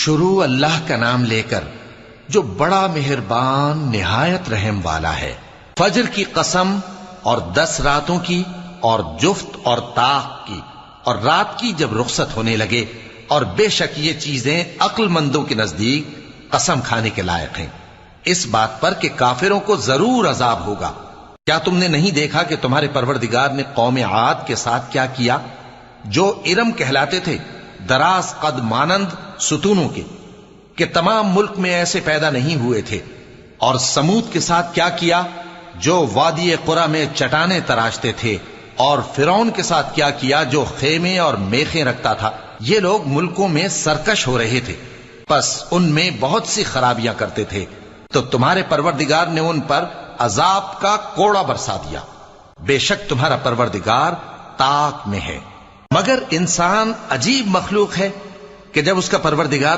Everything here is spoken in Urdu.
شروع اللہ کا نام لے کر جو بڑا مہربان نہایت رحم والا ہے۔ فجر کی قسم اور 10 راتوں کی اور جفت اور طاق کی اور رات کی جب رخصت ہونے لگے، اور بے شک یہ چیزیں عقل مندوں کے نزدیک قسم کھانے کے لائق ہیں، اس بات پر کہ کافروں کو ضرور عذاب ہوگا۔ کیا تم نے نہیں دیکھا کہ تمہارے پروردگار نے قوم عاد کے ساتھ کیا کیا، جو ارم کہلاتے تھے، دراز قد مانند ستونوں کے، کہ تمام ملک میں ایسے پیدا نہیں ہوئے تھے؟ اور سمود کے ساتھ کیا کیا، جو وادی قرا میں چٹانیں تراشتے تھے؟ اور فرعون کے ساتھ کیا کیا، جو خیمے اور میخیں رکھتا تھا؟ یہ لوگ ملکوں میں سرکش ہو رہے تھے، پس ان میں بہت سی خرابیاں کرتے تھے، تو تمہارے پروردگار نے ان پر عذاب کا کوڑا برسا دیا۔ بے شک تمہارا پروردگار طاق میں ہے۔ مگر انسان عجیب مخلوق ہے کہ جب اس کا پروردگار